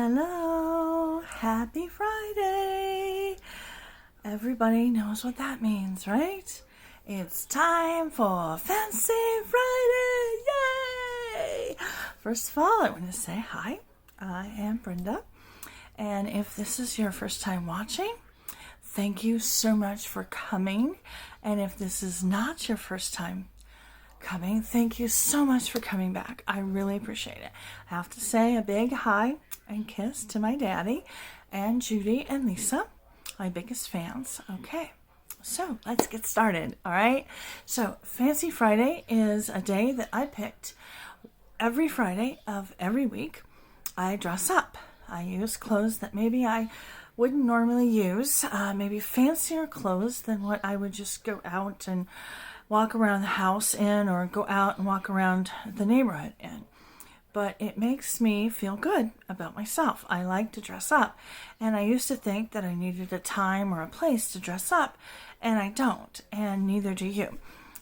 Hello, happy Friday. Everybody knows what that means, right? It's time for Fancy Friday. Yay! First of all, I want to say hi. I am Brenda. And if this is your first time watching, thank you so much for coming. And if this is not your first time coming, thank you so much for coming back. I really appreciate it. I have to say a big hi and kiss to my daddy and Judy and Lisa, my biggest fans. Okay, so let's get started. All right, so Fancy Friday is a day that I picked. Every Friday of every week I dress up. I use clothes that maybe I wouldn't normally use, maybe fancier clothes than what I would just go out and walk around the house in, or go out and walk around the neighborhood in. But it makes me feel good about myself. I like to dress up. And I used to think that I needed a time or a place to dress up, and I don't, and neither do you.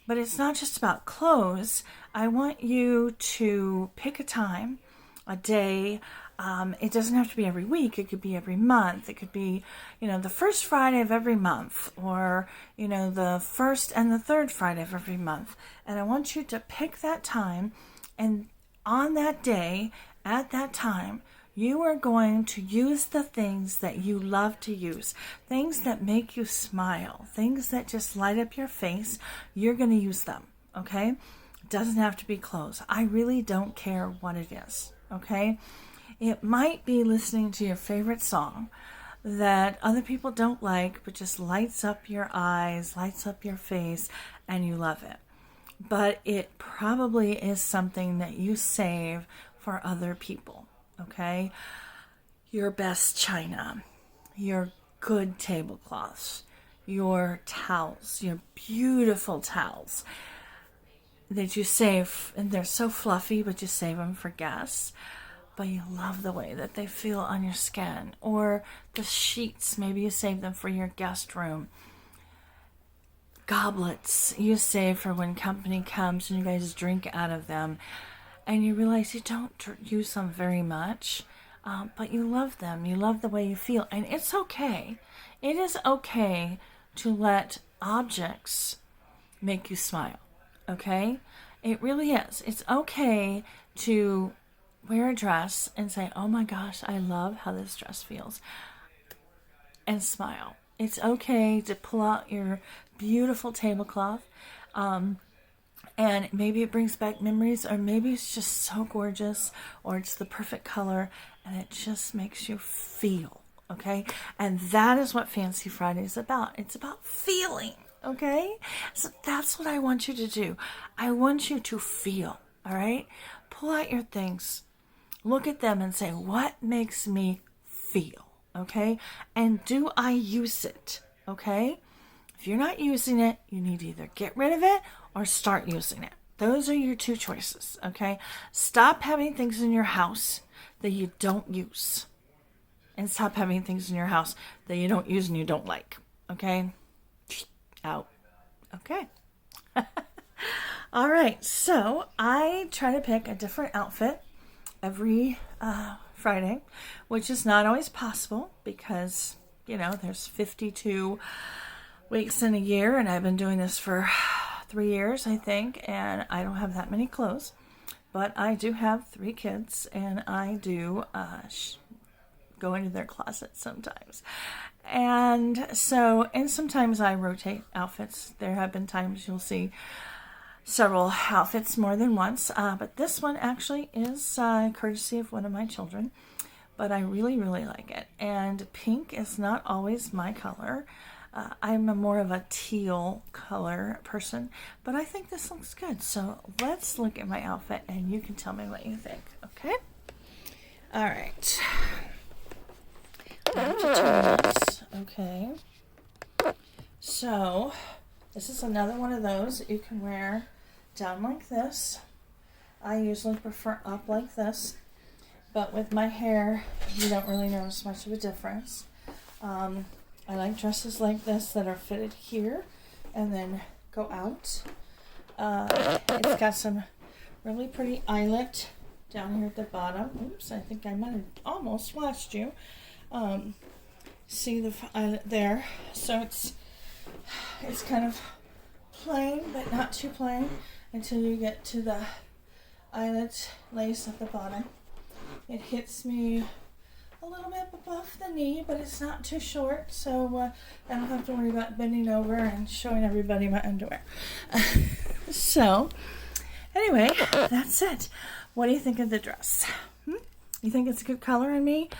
But it's not just about clothes. I want you to pick a time, a day. It doesn't have to be every week. It could be every month. It could be, the first Friday of every month, or, the first and the third Friday of every month. And I want you to pick that time, and on that day, at that time, you are going to use the things that you love to use, things that make you smile, things that just light up your face. You're going to use them, okay? It doesn't have to be clothes. I really don't care what it is, okay? It might be listening to your favorite song that other people don't like, but just lights up your eyes, lights up your face, and you love it. But it probably is something that you save for other people, okay? Your best china, your good tablecloths, your towels, your beautiful towels that you save, and they're so fluffy, but you save them for guests. But you love the way that they feel on your skin. Or the sheets, maybe you save them for your guest room. Goblets you save for when company comes and you guys drink out of them, and you realize you don't use them very much, but you love them. You love the way you feel, and it's okay. It is okay to let objects make you smile, okay? It really is. It's okay to wear a dress and say, oh my gosh, I love how this dress feels, and smile. It's okay to pull out your beautiful tablecloth, and maybe it brings back memories, or maybe it's just so gorgeous, or it's the perfect color, and it just makes you feel, okay? And that is what Fancy Friday is about. It's about feeling, okay? So that's what I want you to do. I want you to feel, all right? Pull out your things. Look at them and say, what makes me feel? Okay? And do I use it? Okay? If you're not using it, you need to either get rid of it or start using it. Those are your two choices. Okay? Stop having things in your house that you don't use. And stop having things in your house that you don't use and you don't like. Okay? Out. Okay. All right. So I try to pick a different outfit every Friday, which is not always possible because, there's 52 weeks in a year, and I've been doing this for 3 years, I think, and I don't have that many clothes, but I do have 3 kids, and I do go into their closets sometimes. And sometimes I rotate outfits. There have been times you'll see several outfits more than once, but this one actually is courtesy of one of my children, but I really, really like it. And pink is not always my color. I'm more of a teal color person, but I think this looks good. So let's look at my outfit and you can tell me what you think, okay? All right. I have to turn this, okay? So this is another one of those that you can wear down like this. I usually prefer up like this, but with my hair, you don't really notice much of a difference. I like dresses like this that are fitted here and then go out. It's got some really pretty eyelet down here at the bottom. Oops, I think I might have almost flashed you. See the eyelet there? So it's kind of plain, but not too plain until you get to the eyelet lace at the bottom. It hits me a little bit above the knee, but it's not too short, so I don't have to worry about bending over and showing everybody my underwear. So, anyway, that's it. What do you think of the dress? You think it's a good color on me?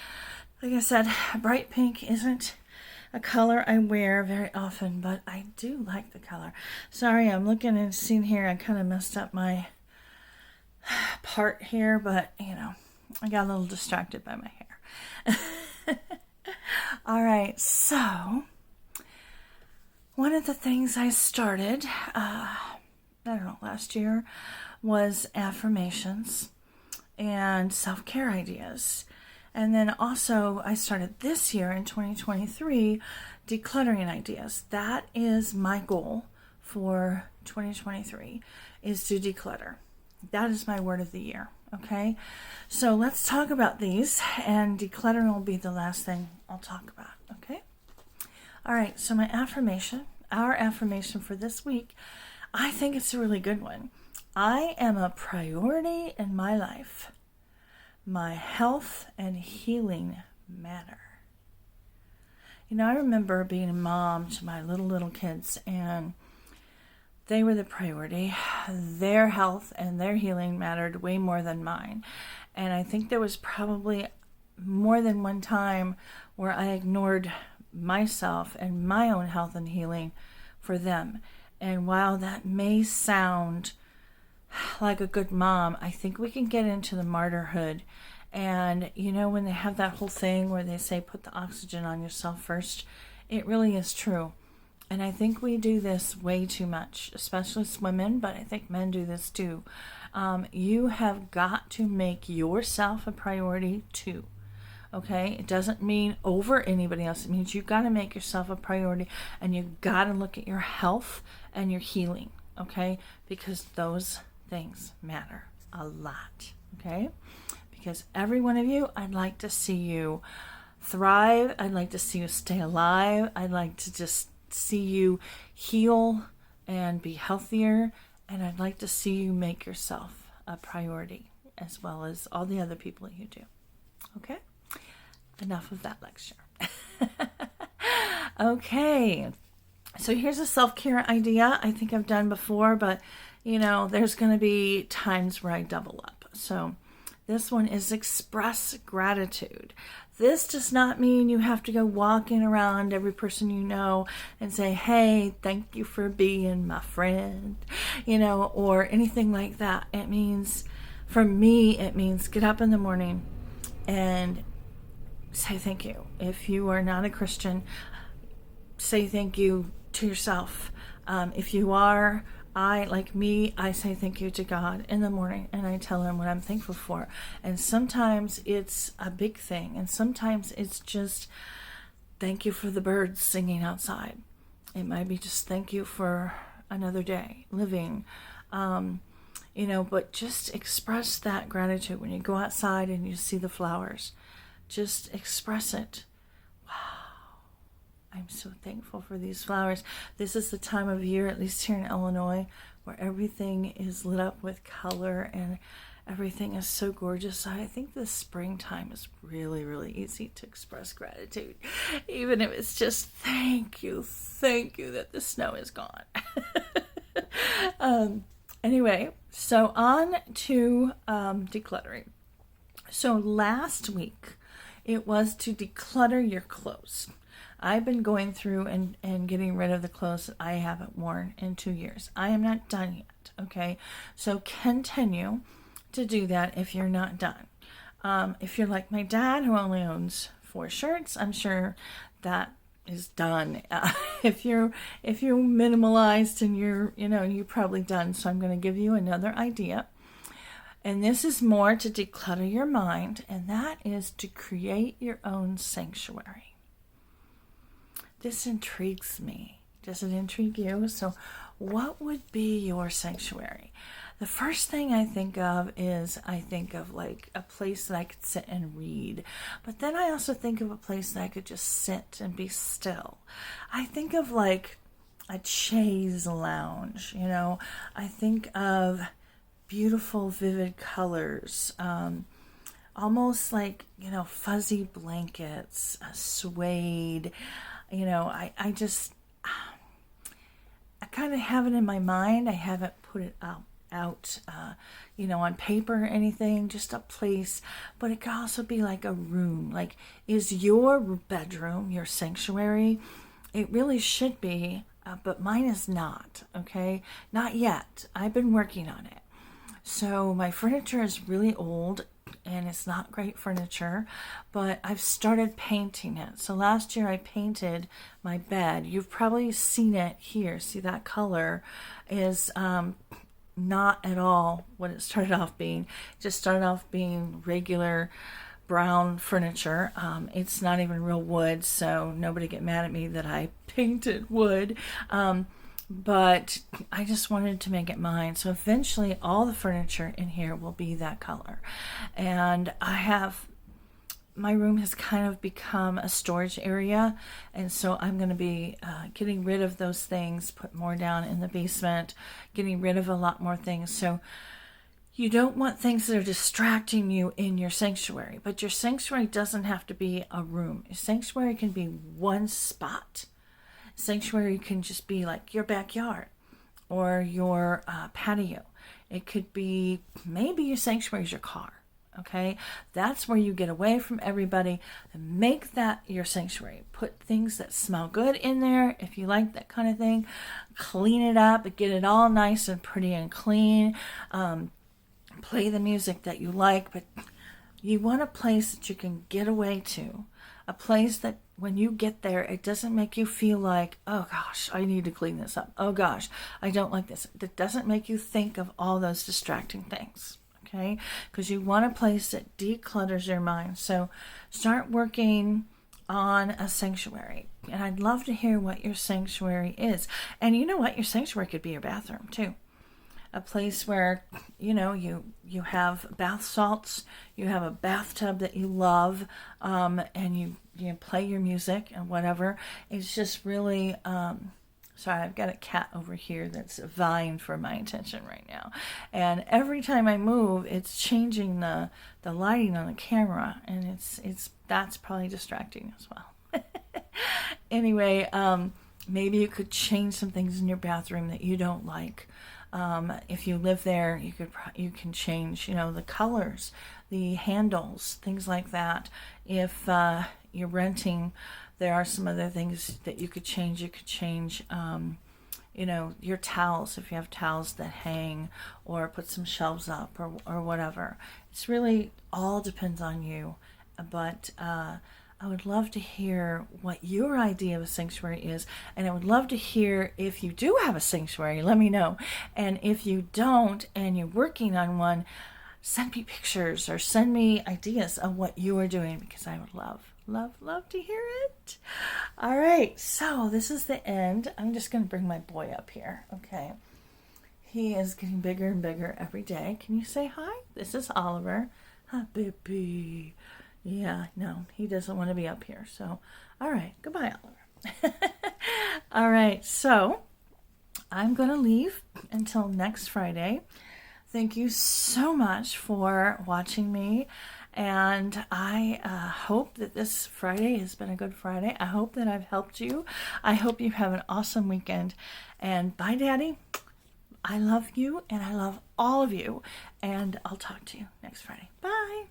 Like I said, bright pink isn't a color I wear very often, but I do like the color. Sorry, I'm looking and seeing here, I kind of messed up my part here, but, you know, I got a little distracted by my hair. All right, so one of the things I started, I don't know, last year was affirmations and self-care ideas. And then also I started this year in 2023, decluttering ideas. That is my goal for 2023, is to declutter. That is my word of the year. Okay, so let's talk about these, and decluttering will be the last thing I'll talk about. Okay, all right, so my affirmation, our affirmation for this week, I think it's a really good one. I am a priority in my life. My health and healing matter. You know, I remember being a mom to my little kids, and they were the priority. Their health and their healing mattered way more than mine. And I think there was probably more than one time where I ignored myself and my own health and healing for them. And while that may sound like a good mom, I think we can get into the martyrhood. And, you know, when they have that whole thing where they say, put the oxygen on yourself first, it really is true. And I think we do this way too much, especially women, but I think men do this too. You have got to make yourself a priority too. Okay? It doesn't mean over anybody else. It means you've got to make yourself a priority, and you've got to look at your health and your healing. Okay? Because those things matter a lot. Okay? Because every one of you, I'd like to see you thrive. I'd like to see you stay alive. I'd like to just see you heal and be healthier, and I'd like to see you make yourself a priority as well as all the other people you do. Okay? Enough of that lecture. Okay, so here's a self-care idea I think I've done before, but you know, there's going to be times where I double up. So this one is express gratitude. This does not mean you have to go walking around every person you know and say, hey, thank you for being my friend, you know, or anything like that. It means, for me, it means get up in the morning and say thank you. If you are not a Christian, say thank you to yourself. If you are, like me, I say thank you to God in the morning, and I tell him what I'm thankful for. And sometimes it's a big thing, and sometimes it's just thank you for the birds singing outside. It might be just thank you for another day living, you know, but just express that gratitude when you go outside and you see the flowers. Just express it. I'm so thankful for these flowers. This is the time of year, at least here in Illinois, where everything is lit up with color and everything is so gorgeous. So I think the springtime is really, really easy to express gratitude. Even if it's just thank you that the snow is gone. Anyway, so on to decluttering. So last week, it was to declutter your clothes. I've been going through and getting rid of the clothes that I haven't worn in 2 years. I am not done yet, okay? So continue to do that if you're not done. If you're like my dad, who only owns 4 shirts, I'm sure that is done. If you're minimalized and you're probably done. So I'm going to give you another idea. And this is more to declutter your mind, and that is to create your own sanctuary. This intrigues me. Does it intrigue you? So what would be your sanctuary? the first thing I think of is I think of like a place that I could sit and read. But then I also think of a place that I could just sit and be still. I think of like a chaise lounge, you know. I think of beautiful, vivid colors, almost like, you know, fuzzy blankets, suede. You know, I just, I kind of have it in my mind. I haven't put it out, you know, on paper or anything, just a place. But it could also be like a room. Like, is your bedroom your sanctuary? It really should be, but mine is not, okay? Not yet. I've been working on it. So my furniture is really old and it's not great furniture, but I've started painting it. So last year I painted my bed. You've probably seen it here. See, that color is not at all what it started off being. It just started off being regular brown furniture. It's not even real wood, so nobody get mad at me that I painted wood. But I just wanted to make it mine. So eventually all the furniture in here will be that color. And my room has kind of become a storage area. And so I'm going to be getting rid of those things, put more down in the basement, getting rid of a lot more things. So you don't want things that are distracting you in your sanctuary. But your sanctuary doesn't have to be a room. Your sanctuary can be one spot. Sanctuary can just be like your backyard or your patio. It could be, maybe your sanctuary is your car. Okay, that's where you get away from everybody and make that your sanctuary. Put things that smell good in there if you like that kind of thing. Clean it up, get it all nice and pretty and clean. Play the music that you like, but you want a place that you can get away to. A place that when you get there, it doesn't make you feel like, oh gosh, I need to clean this up. Oh gosh, I don't like this. That doesn't make you think of all those distracting things, okay? Because you want a place that declutters your mind. So start working on a sanctuary. And I'd love to hear what your sanctuary is. And you know what? Your sanctuary could be your bathroom too. A place where, you know, you have bath salts, you have a bathtub that you love, and you play your music and whatever. It's just really, sorry, I've got a cat over here that's vying for my attention right now. And every time I move, it's changing the lighting on the camera, and that's probably distracting as well. Anyway, maybe you could change some things in your bathroom that you don't like. If you live there, you can change, you know, the colors, the handles, things like that. If you're renting, there are some other things that you could change. You could change, you know, your towels, if you have towels that hang, or put some shelves up or whatever. It's really all depends on you. But I would love to hear what your idea of a sanctuary is. And I would love to hear if you do have a sanctuary, let me know. And if you don't and you're working on one, send me pictures or send me ideas of what you are doing, because I would love to hear it. All right, so this is the end. I'm just going to bring my boy up here. Okay. He is getting bigger and bigger every day. Can you say hi? This is Oliver. Hi, baby. Yeah, no, he doesn't want to be up here. So, all right, goodbye, Oliver. All right, so I'm going to leave until next Friday. Thank you so much for watching me. And I hope that this Friday has been a good Friday. I hope that I've helped you. I hope you have an awesome weekend. And bye, Daddy. I love you, and I love all of you. And I'll talk to you next Friday. Bye.